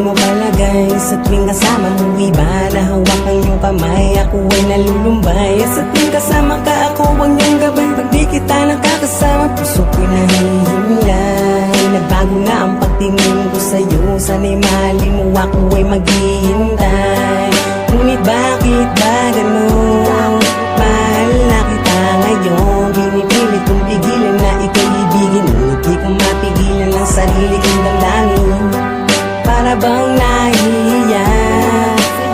di mo palagay sa tuwing kasama mo iba na hawak ang iyong kamay, ako ay nalulumbay. Sa tuwing kasama ka ako ang iyong gabay, pag di kita nakakasama puso ko'y nahihimlay. Nagbago na ang pagtingin ko sa'yo, sana'y mahalin mo ako ay maghihintay. Ngunit bakit ba ganun? Mahal na kita ngayon, pinipilit kong pigilan na ika'y ibigin, ngunit di ko mapigilan ang sarili kong damdamin. Para bang nahihiya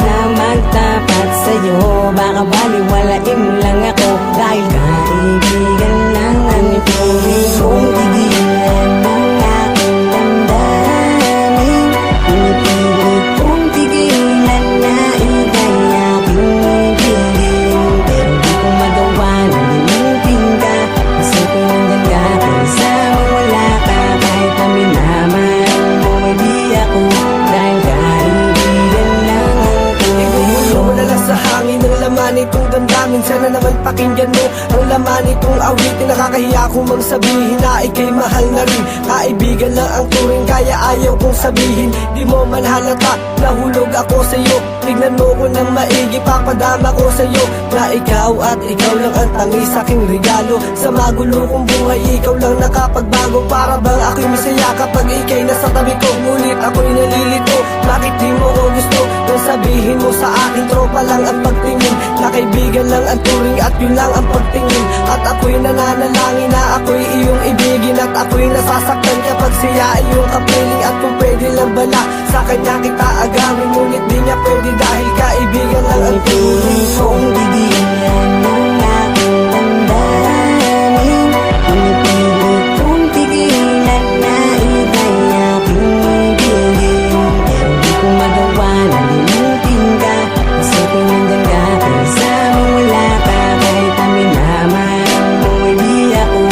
na magtapat sa'yo, baka baliwalain mo lang ako dahil kaibigan lang ang ituloy kong tigilan ng aking damdamin. Pinipilit kong tigilan na ika'y aking ibigin, pero di ko magawa na limutin ka, kasi kung nandyan ka kaysa wala ka, kahit na minamahal mo hindi ako, dahil kaibigan lang ang Ibumulo mo na lang sa hangin ang laman itong damdamin. Sana naman pakinggan mo ang laman itong awitin. Nakakahiya kong magsabihin na ika'y mahal na rin. Kaibigan lang ang turing, kaya ayaw kong sabihin. Di mo man halata, nahulog ako sa'yo. Tignan mo ko ng maigi, papadama ko sa'yo na ikaw at ikaw lang ang tangi sa'king regalo. Sa magulo kong buhay, ikaw lang nakapagbago. Para bang ako'y masaya kapag ika'y nasa tabi ko, ngunit ako'y nalilito. Bakit di mo ko gusto? Nang sabihin mo sa akin, tropa lang ang pagtingin, na kaibigan lang ang turing at yun lang ang pagtingin. At ako'y nananalangin na ako'y iyong ibigin, at ako'y nasasaktan kapag siya iyong kapiling. At kung pwede lang bala, sa kanya kita agamin, ngunit di niya pwede dahil kaibigan lang ang turing kong tigilan ng aking damdamin. Pinipilit kong tigilan na ika'y aking ibigin, pero di ko magawa na limutin ka, kasi kung nandyan ka kaysa wala ka, kahit na minamahal mo hindi ako,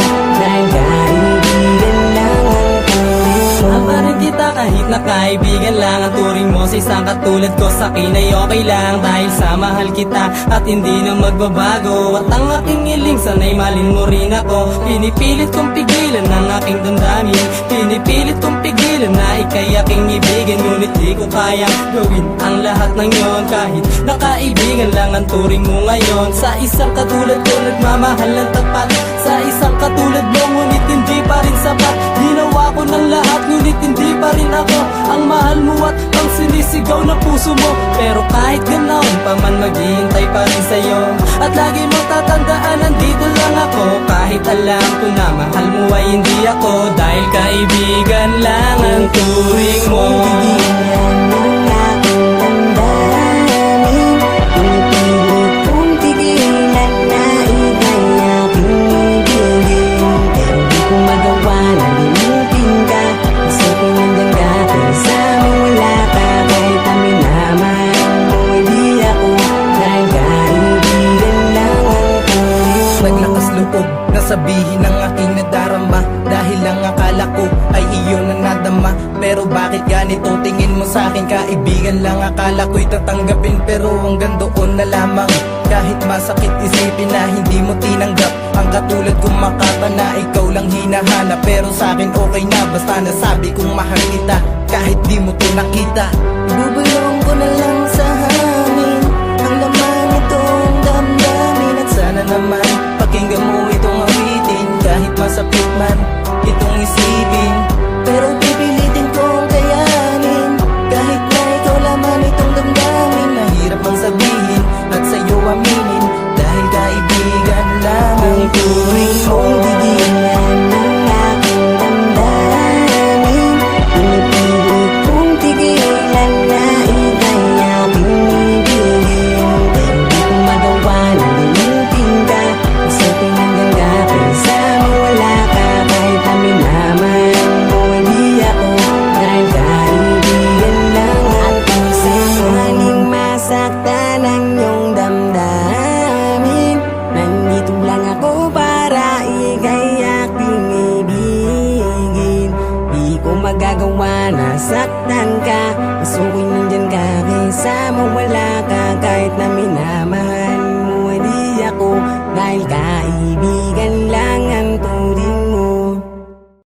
dahil kaibigan lang ang turing. Amarin kita kahit na kaibigan lang ang turing mo, sa isang katulad ko sa'kin ay okay lang, dahil sa mahal kita at hindi na magbabago. At ang aking hiling sana'y malin mo rin ako. Pinipilit kong pigilan ang aking damdamin, pinipilit kong pigilan na ika'y aking ibigin, ngunit di ko kaya gawin ang lahat ng yon, kahit na kaibigan lang ang turing mo ngayon. Sa isang katulad ko nagmamahal ng tapat, sa isang katulad mo ngunit hindi pa rin sapat. Ginawa ko ng lahat ngunit hindi pa rin ako ang mahal mo at ang sinisigaw na puso mo. Pero kahit ganoon pa man, maghihintay pa rin sa'yo, at lagi mo tatandaan nandito lang ako, kahit alam ko na mahal mo ay hindi ako, dahil kaibigan lang ang turing mo. Tigilan ng aking damdamin, pinipilit kong tigilan na ika'y aking ibigin, pero di ko magawa na limutin ka, kasi kung nandyan ka kaysa wala ka, kahit na minamahal mo hindi ako, dahil kaibigan lang ang turing. Naglakas loob na sabihin ang aking nadarama, dahil lang akala ko ay iyon na nadama. Pero bakit ganito tingin mo sa'kin? Kaibigan lang akala ko'y tatanggapin, pero hanggang doon na lamang. Kahit masakit isipin na hindi mo tinanggap ang katulad kong makata na ikaw lang hinahanap, pero sa'kin okay na basta nasabi kong mahal kita, kahit di mo to nakita. Bubulong ko na lang sa hangin ang laman itong damdamin, at Sana naman pakinggan mo itong awitin, kahit masakit man itong isipin, pero pipilitin kong kayanin, kahit na ikaw laman itong damdamin. mahirap mang sabihin at sa'yo aminin, dahil kaibigan lang ang turing mo. Tigilan ng aking damdamin, pinipilit kong tigilan na ika'y aking ibigin, pero di ko magawa na limutin ka, kasi kung nandyan ka kaysa wala ka, kahit na minamahal mo hindi ako, dahil kaibigan lang ang turing. Maling masaktan ang iyong damdamin, nandito lang ako para ika'y aking ibigin. Di ko magagawa na saktan ka, gusto ko'y nandyan ka kaysa wala ka, kahit na minamahal